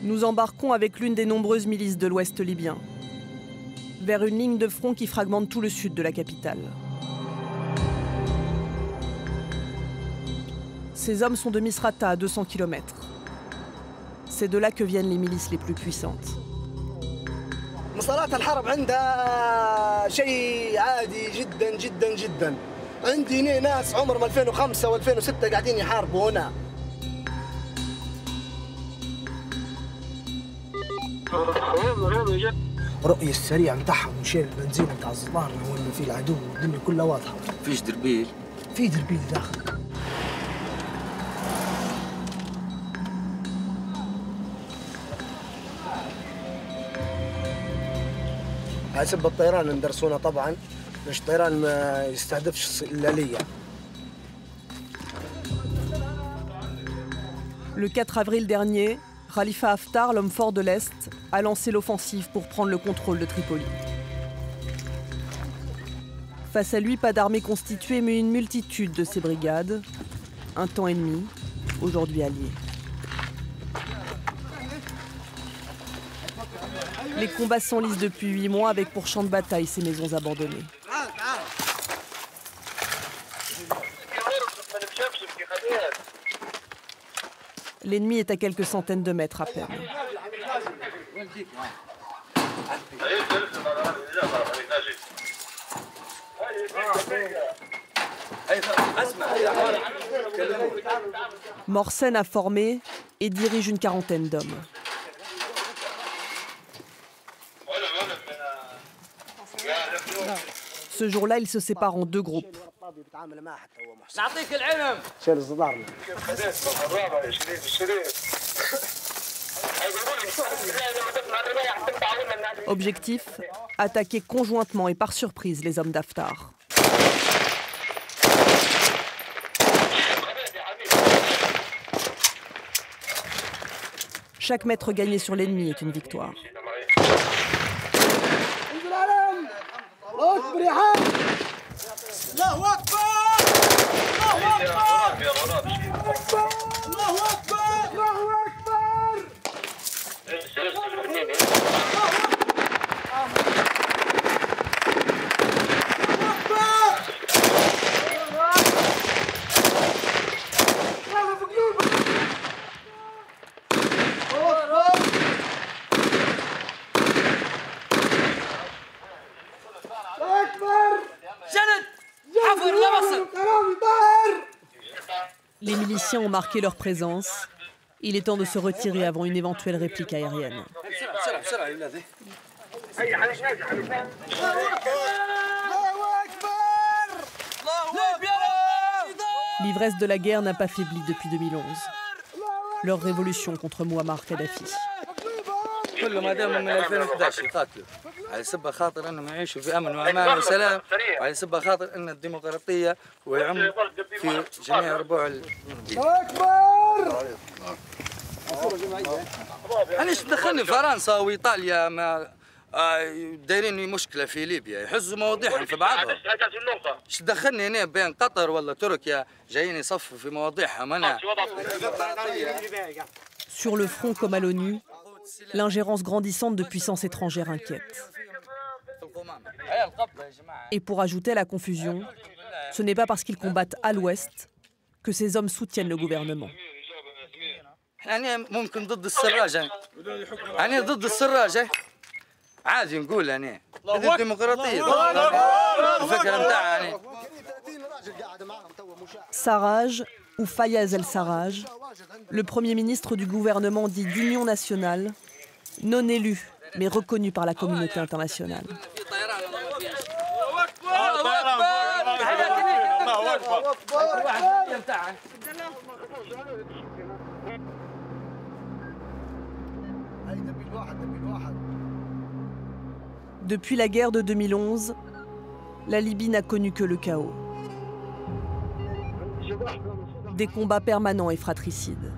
Nous embarquons avec l'une des nombreuses milices de l'Ouest libyen, vers une ligne de front qui fragmente tout le sud de la capitale. Ces hommes sont de Misrata, à 200 km. C'est de là que viennent les milices les plus puissantes. مسارات الحرب عندها شيء عادي جدا جدا جدا. عندي هنا ناس عمرهم 2005 و2006 قاعدين يحاربوا هنا. رؤية السريع نتاعهم وشيل البنزين نتاع الزطار وين فيه العدو والدنيا كلها واضحة. فيش دربيل؟ في دربيل داخل. حسب الطيران ندرسونا طبعا باش الطيران ما يستهدفش الليلية. Le 4 avril dernier, Khalifa Haftar, l'homme fort de l'Est, a lancé l'offensive pour prendre le contrôle de Tripoli. Face à lui, pas d'armée constituée, mais une multitude de ses brigades, un temps ennemi, aujourd'hui allié. Les combats s'enlisent depuis 8 mois avec pour champ de bataille ces maisons abandonnées. L'ennemi est à quelques centaines de mètres à peine. Morsen a formé et dirige une quarantaine d'hommes. Ce jour-là, il se sépare en deux groupes. Objectif, attaquer conjointement et par surprise les hommes d'Haftar. Chaque mètre gagné sur l'ennemi est une victoire. Les miliciens ont marqué leur présence. Il est temps de se retirer avant une éventuelle réplique aérienne. L'ivresse de la guerre n'a pas faibli depuis 2011. Leur révolution contre Mouammar Kadhafi. كل ما دام من 2011 يقاتلوا على سبب خاطر انهم يعيشوا في امن وامان وسلام وعلى سبب خاطر ان الديمقراطيه ويعم في جميع ربوع اكبر. انا ايش دخلني فرنسا وايطاليا ما دايرين مشكله في ليبيا يحزوا مواضيعهم في بعضها. ايش دخلني هنا بين قطر ولا تركيا جايين يصفوا في مواضيعهم انا. Sur le front comme à l'ONU, l'ingérence grandissante de puissances étrangères inquiète. Et pour ajouter à la confusion, ce n'est pas parce qu'ils combattent à l'ouest que ces hommes soutiennent le gouvernement. Sarraj, ou Fayez el-Sarraj, le Premier ministre du gouvernement dit d'Union nationale, non élu, mais reconnu par la communauté internationale. Depuis la guerre de 2011, la Libye n'a connu que le chaos. Des combats permanents et fratricides.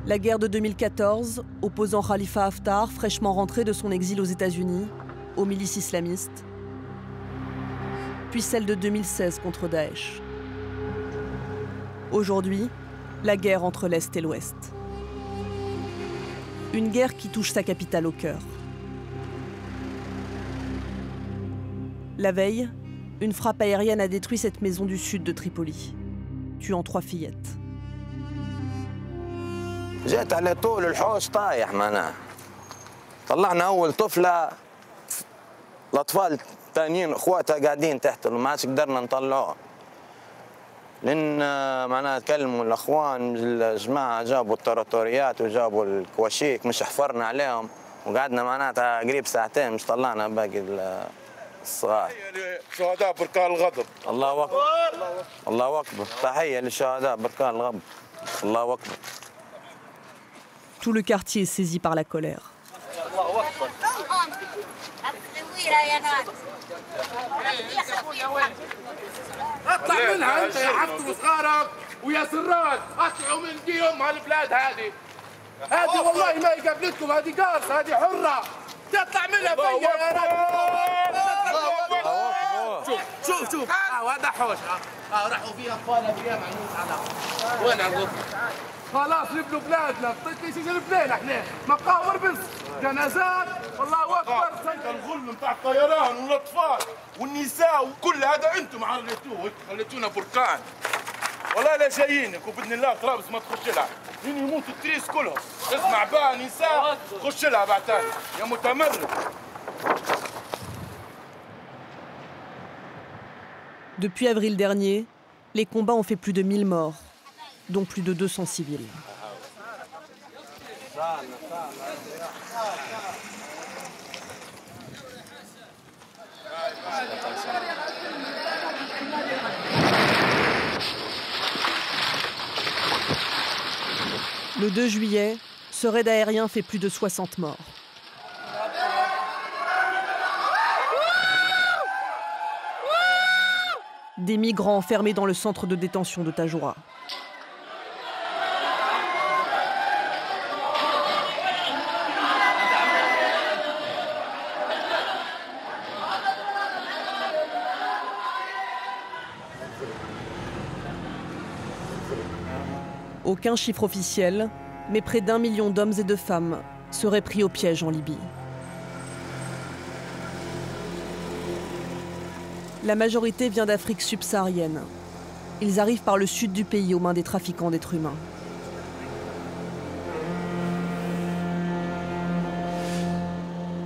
La guerre de 2014, opposant Khalifa Haftar, fraîchement rentré de son exil aux États-Unis, aux milices islamistes. Puis celle de 2016 contre Daesh. Aujourd'hui, la guerre entre l'Est et l'Ouest. Une guerre qui touche sa capitale au cœur. La veille, une frappe aérienne a détruit cette maison du sud de Tripoli, tuant 3 fillettes. جيت على طول الحوش طايح معناها. طلعنا أول طفلة، الأطفال الثانيين اخواتها قاعدين تحت وما عادش قدرنا نطلعوهم. لأن معناها تكلموا الأخوان الجماعة جابوا التراتوريات وجابوا الكواشيك مش حفرنا عليهم وقعدنا معناتها قريب ساعتين مش طلعنا باقي الصغار. شهداء بركان الغضب. الله أكبر. الله أكبر. تحية لشهداء بركان الغضب. الله أكبر. Tout le quartier est saisi par la colère. اطلع منها انت يا حفظ وصغارك ويا سراد، اطلعوا من ديهم هالبلاد هذه والله ما هي قبلتكم، هذه قارصه، هذه حره، تطلع منها فيا يا رب. شوف هذا حوش، راحوا فيها اطفالها فيها معنوس على وين الغضب؟ خلاص نبنوا بلادنا، ليش البلاد احنا مقابر بس جنازات. الله اكبر. الغلم نتاع الطيران والاطفال والنساء وكل هذا انتم عرضتوه، خليتونا بركان. والله لا جايينك وباذن الله طرابلس ما تخش لها، لين يموتوا التريس كلهم. اسمع بقى نساء خش لها بعد ثاني يا متمرد. Depuis avril dernier, les combats ont fait plus de 1000 morts, dont plus de 200 civils. Le 2 juillet, ce raid aérien fait plus de 60 morts. Des migrants enfermés dans le centre de détention de Tajoura. Aucun chiffre officiel, mais près d'1 million d'hommes et de femmes seraient pris au piège en Libye. La majorité vient d'Afrique subsaharienne. Ils arrivent par le sud du pays aux mains des trafiquants d'êtres humains.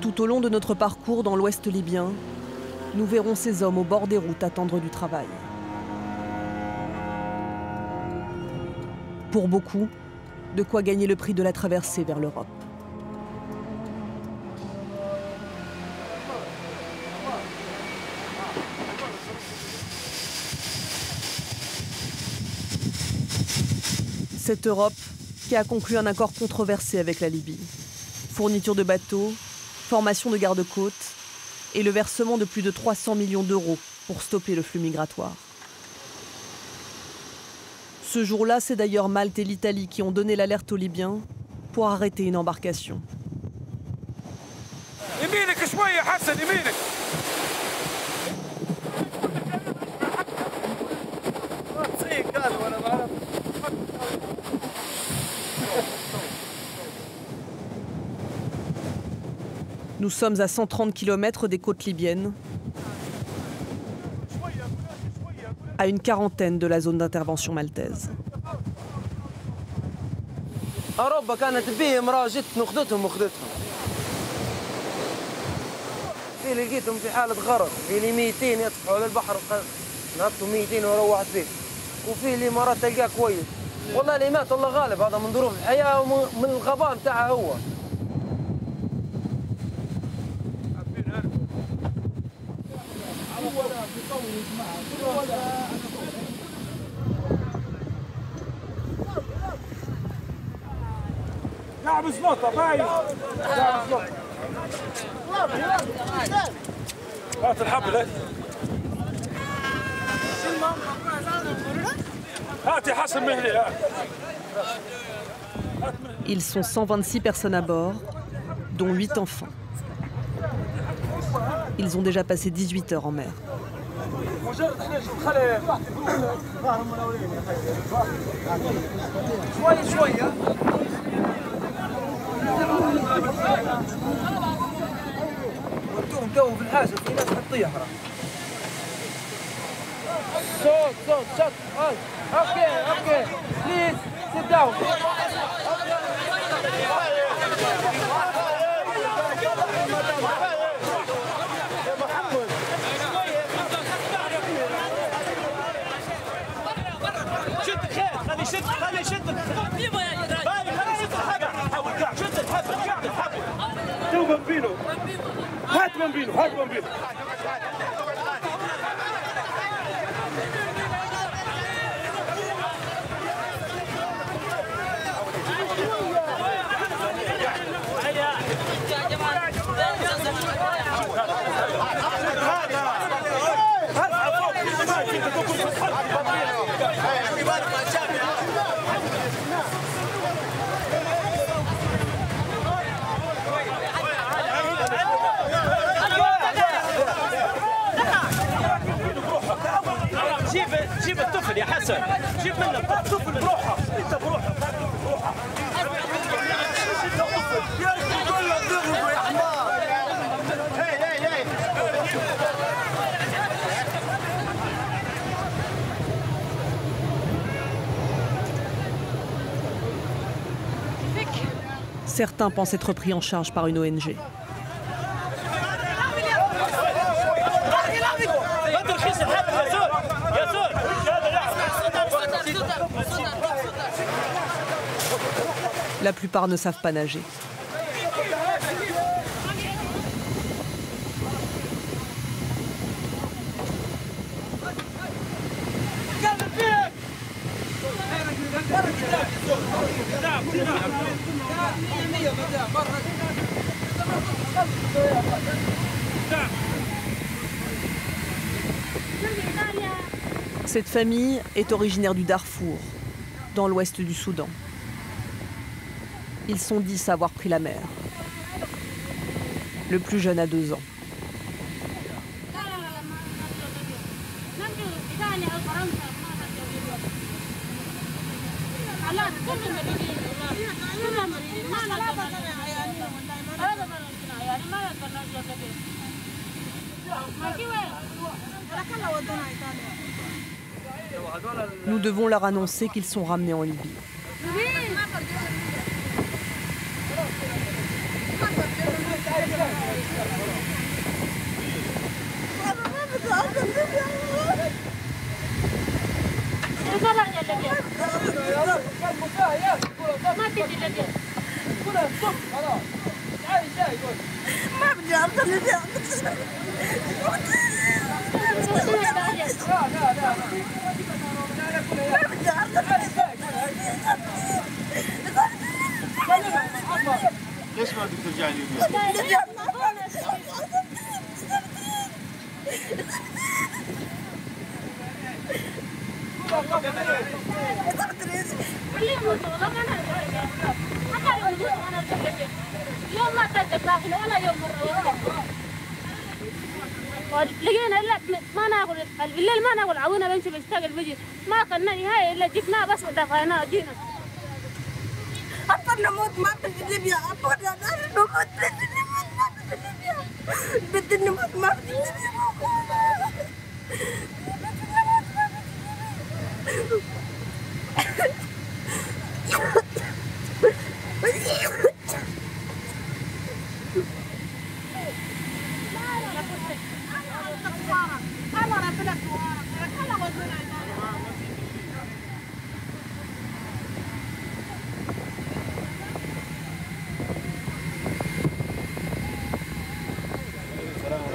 Tout au long de notre parcours dans l'ouest libyen, nous verrons ces hommes au bord des routes attendre du travail. Pour beaucoup, de quoi gagner le prix de la traversée vers l'Europe. Cette Europe qui a conclu un accord controversé avec la Libye. Fourniture de bateaux, formation de garde-côtes et le versement de plus de 300 millions d'euros pour stopper le flux migratoire. Ce jour-là, c'est d'ailleurs Malte et l'Italie qui ont donné l'alerte aux Libyens pour arrêter une embarcation. Nous sommes à 130 km des côtes libyennes, à une quarantaine de la zone d'intervention maltaise. أوروبا كانت بيهم راجت وخذتهم في لقيتهم في حالة غرق، في اللي 200 يطفحوا على البحر نهبطوا 200 وروحت فيه، وفي اللي مرات تلقاه كويس. والله اللي مات الله غالب، هذا من ظروف الحياة ومن الغباء بتاعها هو. لعب سلطة باين. لعب سلطة. هات الحبل هات حسن مهلي. Ils sont 126 personnes à bord, dont 8 enfants. Ils ont déjà passé 18 heures en mer. ودوهم تو في الحاجة في ناس حتطيح صوت اوكي بليز سيت داون خلي يشد شد الحبل تو بامبينو هات بامبينو جيب الطفل يا حسن جيب منه الطفل بروحه انت بروحه يا اخي كله ضربه يا حمار هي Certains pensent être pris en charge par une ONG. La plupart ne savent pas nager. Cette famille est originaire du Darfour, dans l'ouest du Soudan. Ils sont 10 à avoir pris la mer. Le plus jeune a 2 ans. Nous devons leur annoncer qu'ils sont ramenés en Libye. ليش ما بدك ترجع ليبيا؟ لقينا ما ناكل بالليل ما ناكل عوينا بنمشي بنشتغل بيجي ما اكلنا نهائي الا جبناه بس ودفعناه جينا أبغى نموت ما في ليبيا أبغى نموت بدي نموت ما في ليبيا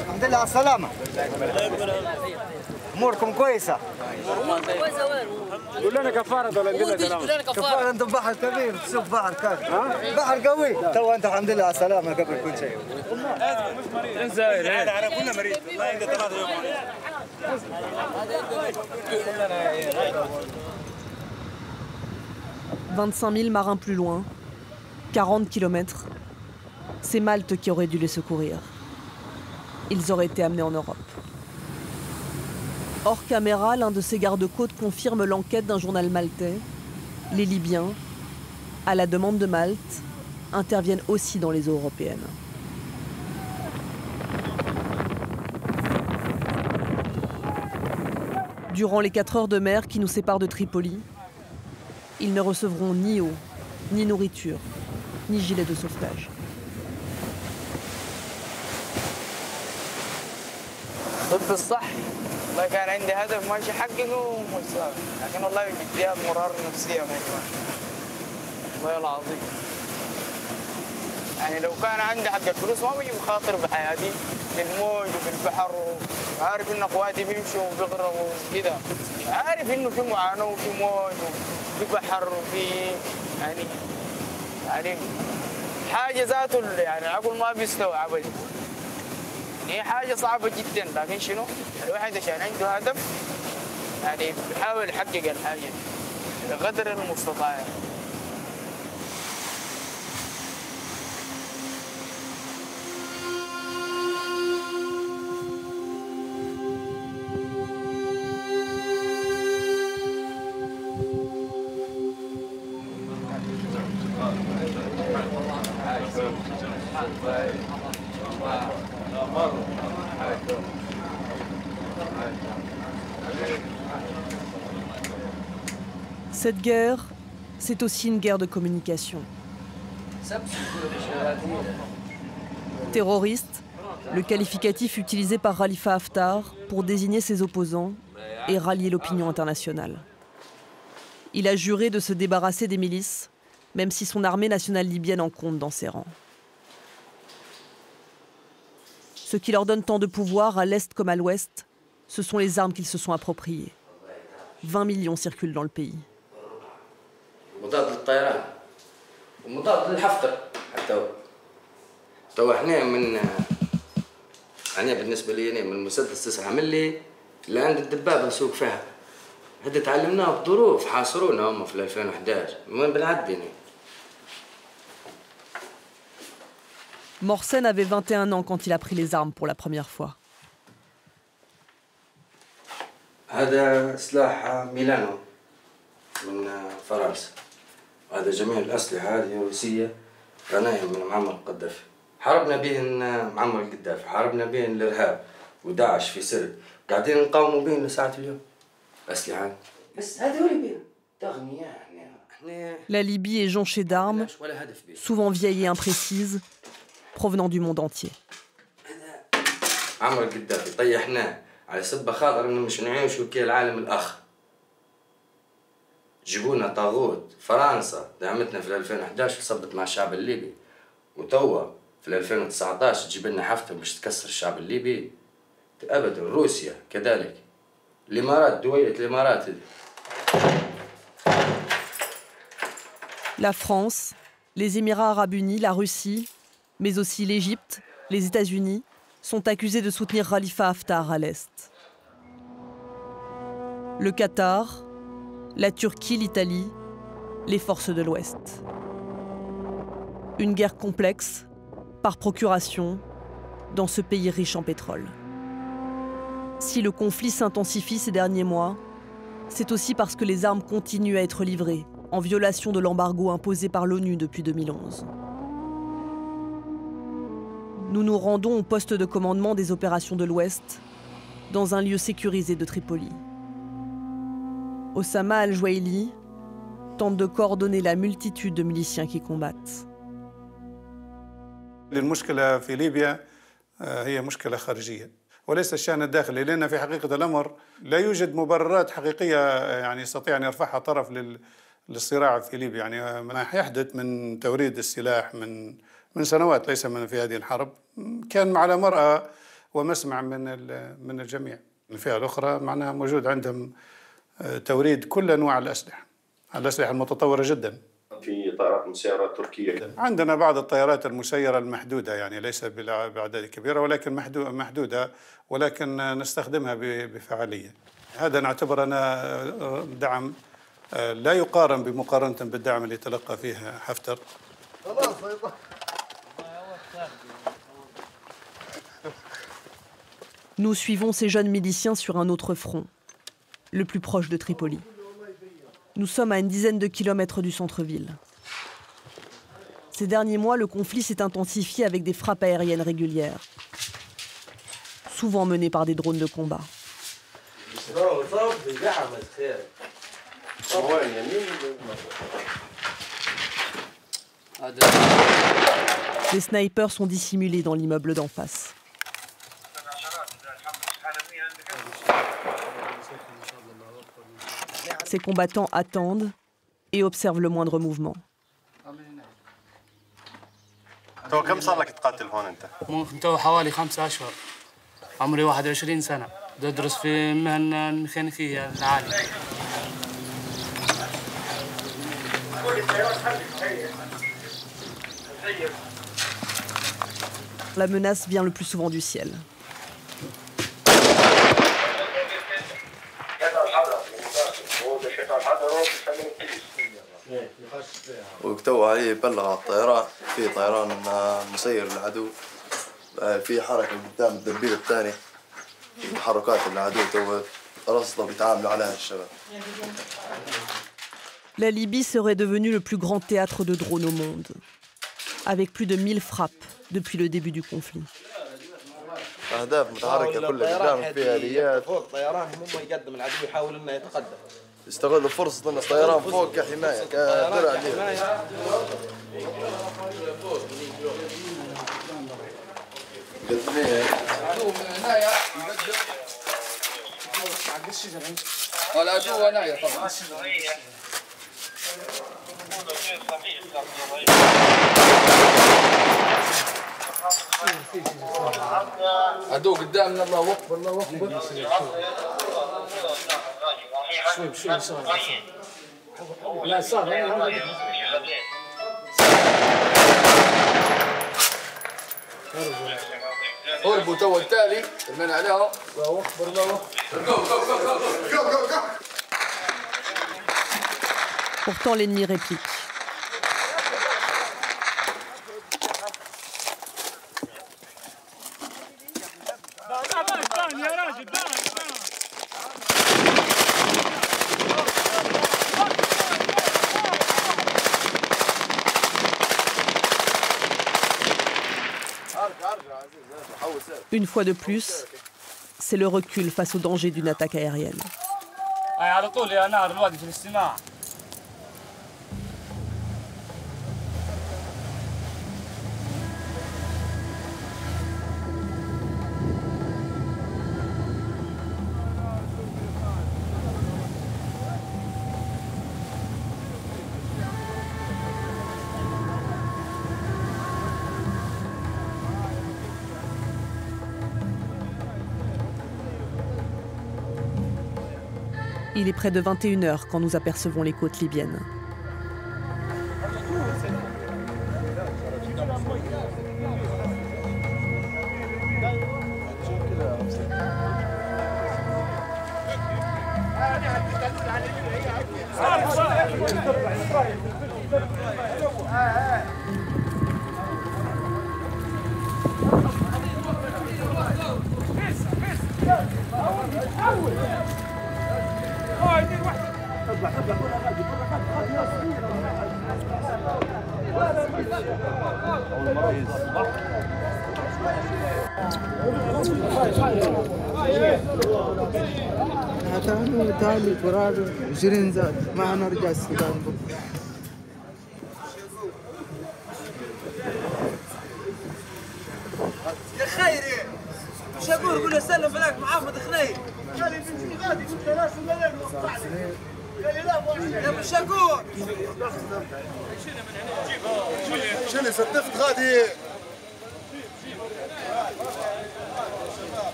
الحمد لله على السلامة. أموركم كويسة؟ قول لنا كفارة ولا عندنا سلامة؟ كفارة أنتم بحر كبير تشوف بحر كبير بحر قوي تو أنت الحمد لله على السلامة قبل كل شيء. هذا كنا مريض والله عنده 3 يوم. 25 000 marins plus loin, 40 kilomètres, c'est Malte qui aurait dû les secourir. Ils auraient été amenés en Europe. Hors caméra, l'un de ces gardes-côtes confirme l'enquête d'un journal maltais. Les Libyens, à la demande de Malte, interviennent aussi dans les eaux européennes. Durant les 4 heures de mer qui nous séparent de Tripoli, ils ne recevront ni eau, ni nourriture, ni gilet de sauvetage. ضد الصح والله كان عندي هدف ماشي احققه ومش صار لكن والله جديات مرار نفسيه ما يجمع والله العظيم يعني لو كان عندي حق الفلوس ما بجي بخاطر بحياتي في الموج وفي البحر وعارف ان اخواتي بيمشوا وبيغرقوا وكذا عارف انه في معاناه وفي موج وفي بحر وفي يعني حاجه ذاته يعني العقل ما بيستوعبها هي حاجة صعبة جدا لكن شنو؟ الواحد عشان عنده هدف يعني بيحاول يحقق الحاجة بقدر المستطاع. Cette guerre, c'est aussi une guerre de communication. Terroriste, le qualificatif utilisé par Khalifa Haftar pour désigner ses opposants et rallier l'opinion internationale. Il a juré de se débarrasser des milices, même si son armée nationale libyenne en compte dans ses rangs. Ce qui leur donne tant de pouvoir à l'est comme à l'ouest, ce sont les armes qu'ils se sont appropriées. 20 millions circulent dans le pays. مضاد للطيران ومضاد للحفتر حتى تو احنا من انا بالنسبه لي انا من المسدس 9 ملي اللي عند الدبابه نسوق فيها هذا تعلمناه بظروف حاصرونا هم في 2011 وين بنعدي هنا. Morsen avait 21 ans quand il a pris les armes pour la première fois. هذا سلاح ميلانو من فرنسا. هذا جميع الأسلحة هذه روسية غنائم من معمر القذافي. حاربنا بهن معمر القذافي، حاربنا بهن الإرهاب وداعش في سرب، قاعدين نقاوموا بهن لساعة اليوم. أسلحة بس هذول بهن تغنية. La Libye est jonchée d'armes, souvent vieilles et imprécises, provenant du monde entier. معمر القذافي طيحناه على سبة خاطر إنه مش نعيشوا كالعالم الآخر. جيبونا طاغوت فرنسا دعمتنا في 2011 وصبت مع الشعب الليبي وتوا في 2019 تجيب لنا حفتر باش تكسر الشعب الليبي ابدا. روسيا كذلك الامارات دويلة الامارات. La France, les Émirats arabes unis, la Russie, mais aussi l'Égypte, les États-Unis sont accusés de soutenir Khalifa Haftar à l'est. Le Qatar, la Turquie, l'Italie, les forces de l'Ouest. Une guerre complexe, par procuration, dans ce pays riche en pétrole. Si le conflit s'intensifie ces derniers mois, c'est aussi parce que les armes continuent à être livrées, en violation de l'embargo imposé par l'ONU depuis 2011. Nous nous rendons au poste de commandement des opérations de l'Ouest, dans un lieu sécurisé de Tripoli. Osama Al-Jouaili tente de coordonner la multitude de miliciens qui combattent. المشكلة في ليبيا هي مشكلة خارجية وليس الشأن الداخلي، لأن في حقيقة الأمر لا يوجد مبررات حقيقية يعني يستطيع أن يرفعها طرف للصراع في ليبيا. يعني ما يحدث من توريد السلاح من سنوات، ليس من في هذه الحرب، كان على مرأى ومسمع من الجميع. الفئة الأخرى معناها موجود عندهم توريد كل أنواع الأسلحة المتطورة جدا. في طائرات مسيرة تركية عندنا بعض الطائرات المسيرة المحدودة، يعني ليس بأعداد كبيرة ولكن محدودة، ولكن نستخدمها بفعالية. هذا نعتبر أنا دعم لا يقارن بمقارنة بالدعم اللي تلقى فيه حفتر. Nous suivons ces jeunes miliciens sur un autre front, le plus proche de Tripoli. Nous sommes à une dizaine de kilomètres du centre-ville. Ces derniers mois, le conflit s'est intensifié avec des frappes aériennes régulières, souvent menées par des drones de combat. Les snipers sont dissimulés dans l'immeuble d'en face. Ces combattants attendent et observent le moindre mouvement. كم صار لك تقاتل هون انت؟ تو حوالي 5 أشهر. عمري 21 سنة. بدرس في مهنة الميكانيكية العالية. La menace vient le plus souvent du ciel. وتو عليه بلغ على الطيران في طيران مسير للعدو في حركة قدام الدبيب الثاني تحركات العدو تو رصده بيتعاملوا عليها الشباب. La Libye serait devenue le plus grand théâtre de drones au monde, avec plus de 1000 frappes depuis le début du conflit. أهداف متحركة كلها قدام فيها آليات. فوق طيرانهم هم يقدم العدو يحاول انه يتقدم. يستغلوا فرصة ان الطيران فوق كحماية كدرع لهم. العدو هنايا طبعا. عدو قدامنا. الله اكبر الله اكبر. شوي صار. لا صار. هربوا تو التالي من عليهم. الله اكبر الله اكبر. Pourtant, l'ennemi réplique. Une fois de plus, c'est le recul face au danger d'une attaque aérienne. Il est près de 21h quand nous apercevons les côtes libyennes. تعالوا ترادوا جرين زاد ما نرجع السودان بكره. يا خيري مش اقول قول سلم بلاك محمد خنيل. يا مش اقول شنو ستفت غادي.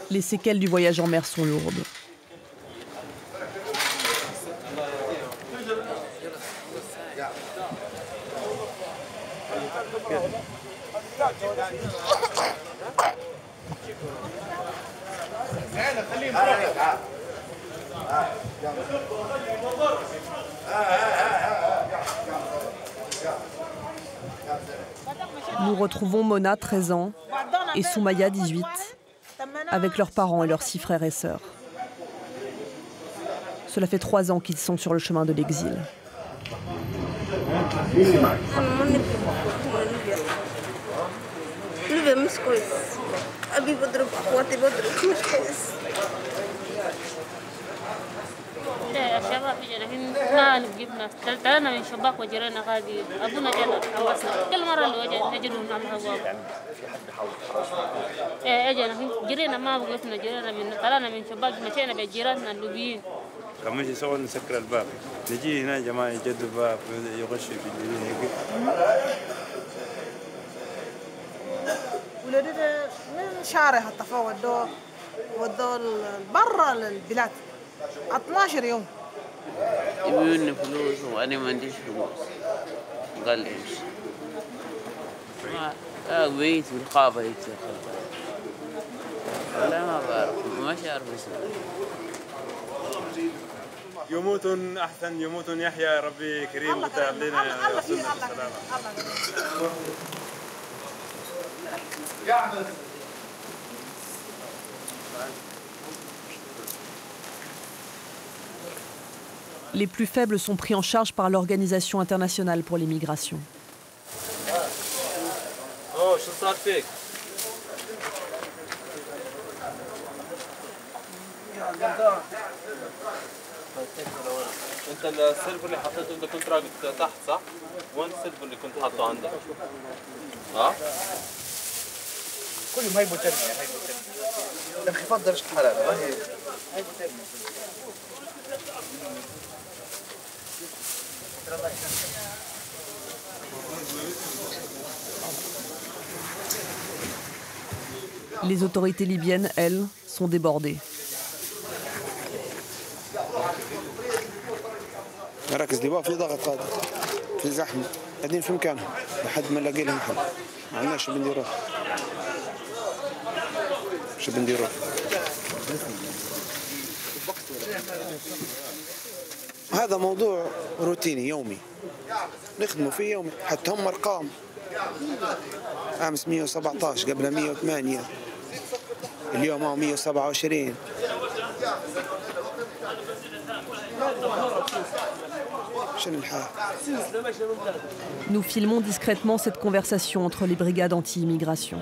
Les séquelles du voyage en mer sont lourdes. Nous retrouvons Mona, 13 ans, et Soumaya, 18, avec leurs parents et leurs 6 frères et sœurs. Cela fait 3 ans qu'ils sont sur le chemin de l'exil. الشباب الحين ما جبنا طلعنا من شباك وجرينا غادي ابونا جانا حوسنا كل مره اللي وجه نجروا مع الهواء اجينا جرينا ما وقفنا جرينا من طلعنا من شباك مشينا بجيراننا اللوبيين كمان يسوون نسكر الباب نجي هنا جماعه يجدوا الباب يغش في الجنين هيك ولدي من شارع الطفا ودوا برا البلاد 12 يوم يبيوني فلوس وانا ما عنديش فلوس قال لي امشي بيت بالخافة هيك والله ما بعرف مش عارف اسمه يموتون احسن يموتون يحيى ربي كريم وتعب لنا يوصلنا بالسلامة Les plus faibles sont pris en charge par l'Organisation internationale pour les migrations. شو صار فيك؟ انت السيلفر اللي حطيته انت كنت راقد تحت صح؟ وين السيلفر اللي كنت حاطه عندك؟ ها؟ كل يوم هايبوثيرميا انخفاض درجة الحرارة هاي هايبوثيرميا. Les autorités libyennes, elles, sont débordées. مراكز دباب في ضغط هذا في زحمه قاعدين في مكانهم لحد ما نلاقي لهم حل ما عندناش شو بنديروا هذا موضوع روتيني يومي نخدموا فيه يومي حتى هم ارقام امس 117 قبل 108 اليوم هو 127. Nous filmons discrètement cette conversation entre les brigades anti-immigration.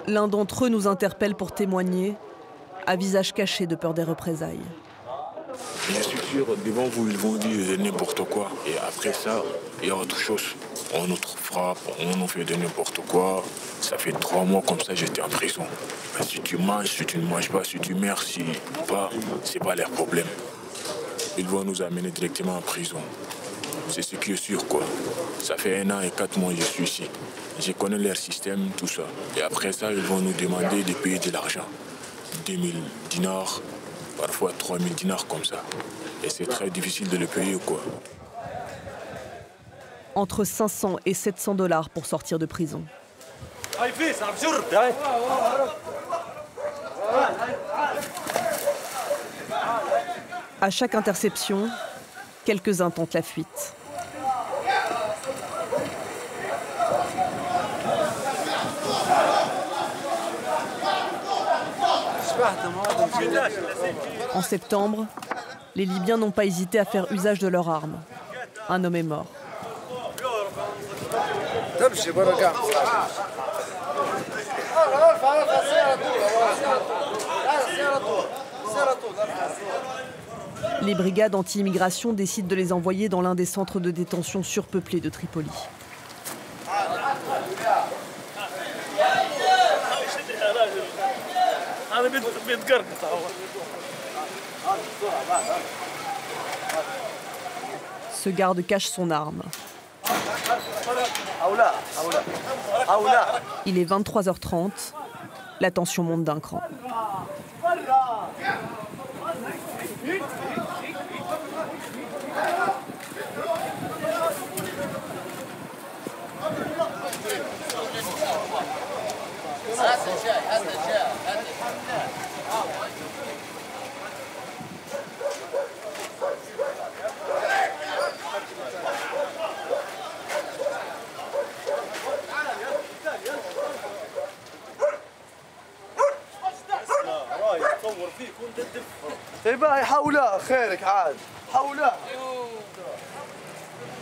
L'un d'entre eux nous interpelle pour témoigner, à visage caché de peur des représailles. Je suis sûr, devant vous, ils vont dire n'importe quoi. Et après ça, il y a autre chose. On nous frappe, on nous fait de n'importe quoi. Ça fait 3 mois comme ça, j'étais en prison. Mais si tu manges, si tu ne manges pas, si tu meurs, si pas, c'est pas leur problème. Ils vont nous amener directement en prison. C'est ce qui est sûr, quoi. Ça fait 1 an et 4 mois que je suis ici. Je connais leur système, tout ça. Et après ça, ils vont nous demander de payer de l'argent. 2000 dinars, parfois 3000 dinars comme ça. Et c'est très difficile de le payer, quoi. Entre 500 et 700 $ pour sortir de prison. À chaque interception, quelques-uns tentent la fuite. En septembre, les Libyens n'ont pas hésité à faire usage de leurs armes. Un homme est mort. Les brigades anti-immigration décident de les envoyer dans l'un des centres de détention surpeuplés de Tripoli. Ce garde cache son arme. Il est 23h30. La tension monte d'un cran.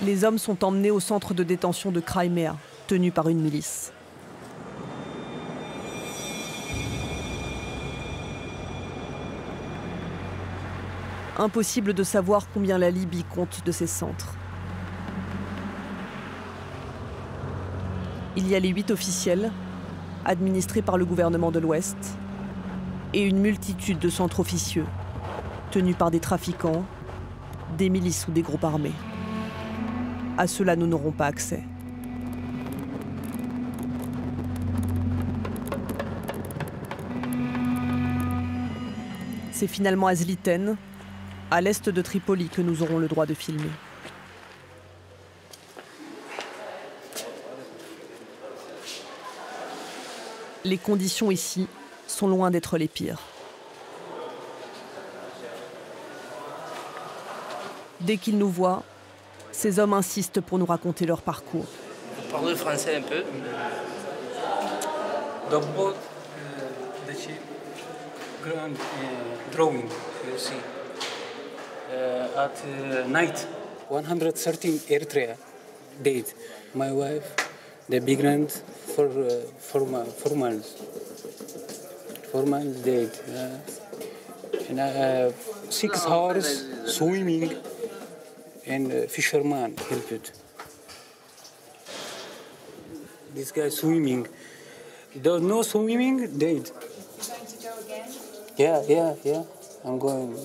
Les hommes sont emmenés au centre de détention de Crimea, tenu par une milice. Impossible de savoir combien la Libye compte de ces centres. Il y a les 8 officiels, administrés par le gouvernement de l'Ouest, et une multitude de centres officieux, tenus par des trafiquants, des milices ou des groupes armés. À cela, nous n'aurons pas accès. C'est finalement à Zliten, à l'est de Tripoli, que nous aurons le droit de filmer. Les conditions ici sont loin d'être les pires. Dès qu'ils nous voient, ces hommes insistent pour nous raconter leur parcours. Vous parlez français un peu? D'abord, grand drawing, you see. At night, 113 Eritrea dead. My wife, the migrant, for 4 months. 4 months dead. And 6 hours swimming, and fisherman helped. This guy swimming. There's no swimming, dead. Trying to go again? Yeah. I'm going.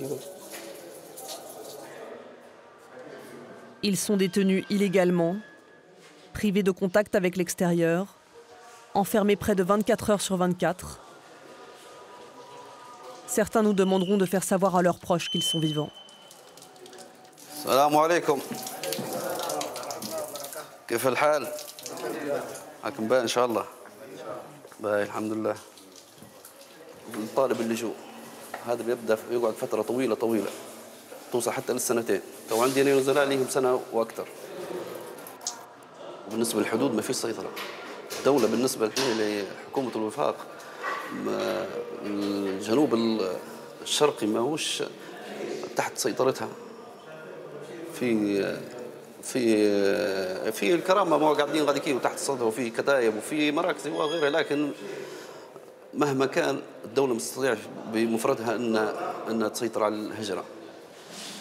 Ils sont détenus illégalement, privés de contact avec l'extérieur, enfermés près de 24 heures sur 24. Certains nous demanderont de faire savoir à leurs proches qu'ils sont vivants. Salam alaikum. كيف الحال؟ معكم بقى إن شاء الله. باهي الحمد لله. الطالب اللجوء هذا بيبدأ يقعد فترة طويلة توصل حتى للسنتين. تو عندي أنا نزلاء ليهم سنة وأكثر. وبالنسبة للحدود ما فيش سيطرة. الدولة بالنسبة الحين لحكومة الوفاق الجنوب الشرقي ما هوش تحت سيطرتها. في الكرامة ما قاعدين غاديكين وتحت السيطرة وفي كتايب وفي مراكز وغيرها، لكن مهما كان الدولة ما تستطيعش بمفردها أنها تسيطر على الهجرة،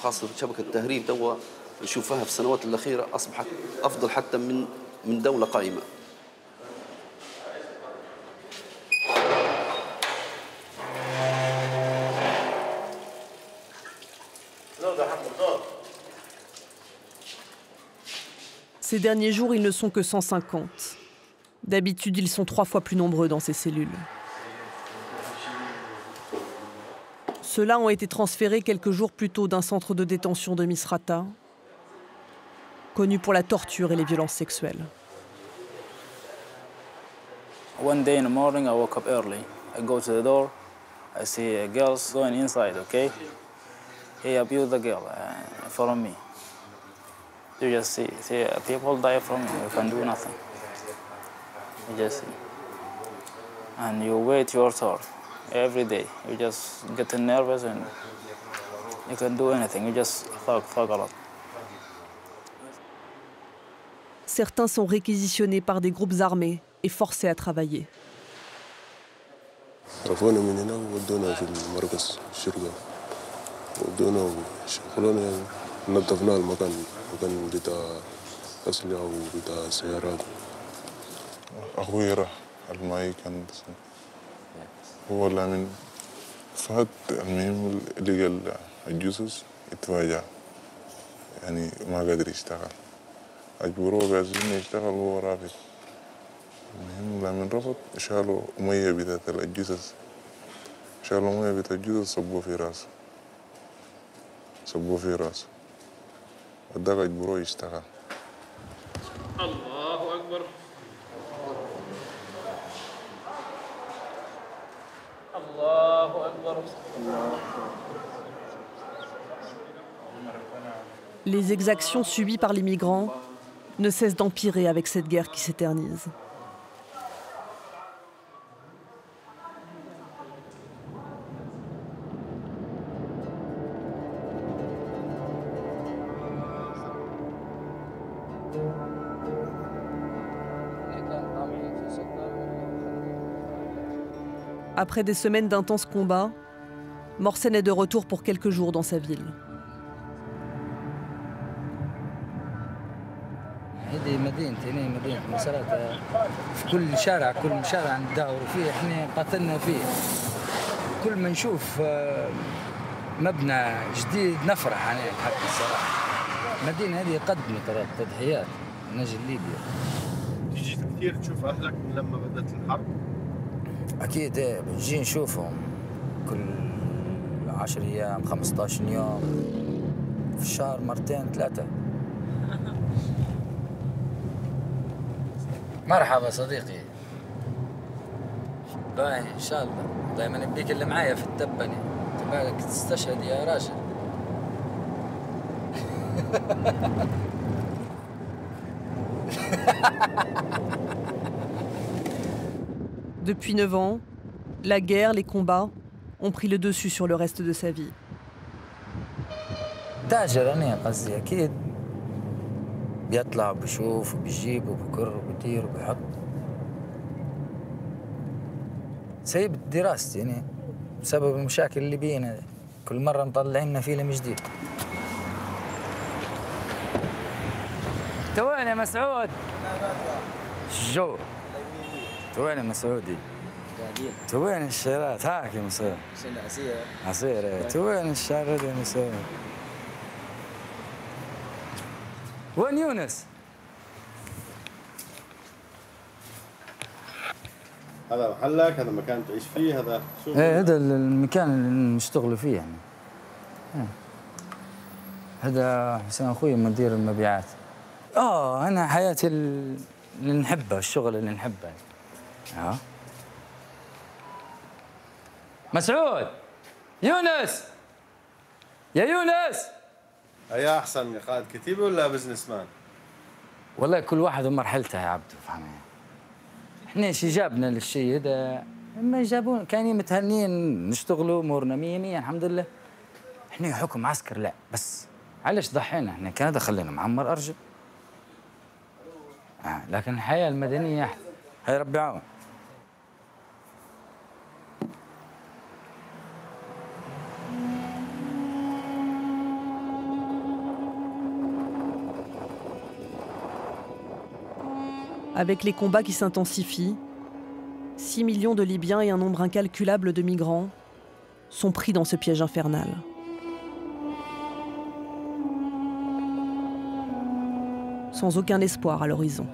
خاصة شبكة التهريب توا نشوفها في السنوات الأخيرة أصبحت أفضل حتى من دولة قائمة. Ces derniers jours, ils ne sont que 150. D'habitude, ils sont 3 fois plus nombreux dans ces cellules. Ceux-là ont été transférés quelques jours plus tôt d'un centre de détention de Misrata, connu pour la torture et les violences sexuelles. One day in the morning, I woke up early. I go to the door. I see girls going inside, okay? He abused the girl from me. You just see people die from you. You can do nothing. You just see. And you wait your turn every day. You just get nervous and you can do anything. You just thug a lot. Certains sont réquisitionnés par des groupes armés et forcés à travailler. رفعونا من هنا وودونا في المركز الشرطة ودونا شغلنا نظفنا المكان بتاع أسلحة وبتاع سيارات. أخوي راح المعي كان هو اللي من فهد المهم اللي قال الجثث اتفاجأ يعني ما قادر يشتغل أجبروه بأسلين يشتغل وهو رافض. المهم لما رفض شالوا مية بتاعت الجثث شالوا مية بتاعت الجثث صبوه في راسه وداك أجبروه يشتغل. الله أكبر. الله أكبر. Les exactions subies par les migrants ne cessent d'empirer avec cette guerre qui s'éternise. Après des semaines d'intenses combats, Morsen est de retour pour quelques jours dans sa ville. هذه مدينتي، هنا مدينة مسرات، في كل شارع ندور فيه، احنا قاتلنا فيه. كل ما نشوف مبنى جديد نفرح أنا الحق الصراحة. المدينة هذه قدمت ترى تضحيات من أجل ليبيا. تجي كثير تشوف أهلك من لما بدأت الحرب؟ أكيد بنجي نشوفهم كل 10 أيام 15 يوم في الشهر مرتين 3. مرحبا صديقي. باهي ان شاء الله. دائما نبيك اللي معايا في التبني. تبالك تستشهد يا راجل. Depuis 9 ans, la guerre, les combats ont pris le dessus sur le reste de sa vie. تاجر أنا قصدي أكيد. بيطلع وبيشوف وبيجيب وبيكر وبيدير وبيحط. سيب دراستي يعني بسبب المشاكل اللي بينا. كل مرة مطلعين لنا فيلم جديد. توين يا مسعود؟ شجو. توين يا مسعودي؟ توين الشيرات؟ هاك يا مسعود. عصير. عصير. توين الشارد يا مسعود؟ وين يونس؟ هذا محلك، هذا مكان تعيش فيه، هذا شو؟ ايه هذا المكان اللي نشتغلوا فيه يعني. هذا حسين اخوي مدير المبيعات. انا حياتي اللي نحبها، الشغل اللي نحبه. مسعود، يونس، يا يونس. يا احسن يا قائد كتيبه ولا بزنس مان؟ والله كل واحد ومرحلته يا عبدو، فهمني. احنا شي جابنا للشيء هذا، اما جابونا كانوا متهنين نشتغلوا امورنا 100 الحمد لله. احنا حكم عسكر لا، بس علاش ضحينا احنا؟ كان هذا خلينا معمر ارجل. لكن الحياه المدنيه احلى. هاي ربي يعاون. Avec les combats qui s'intensifient, 6 millions de Libyens et un nombre incalculable de migrants sont pris dans ce piège infernal. Sans aucun espoir à l'horizon.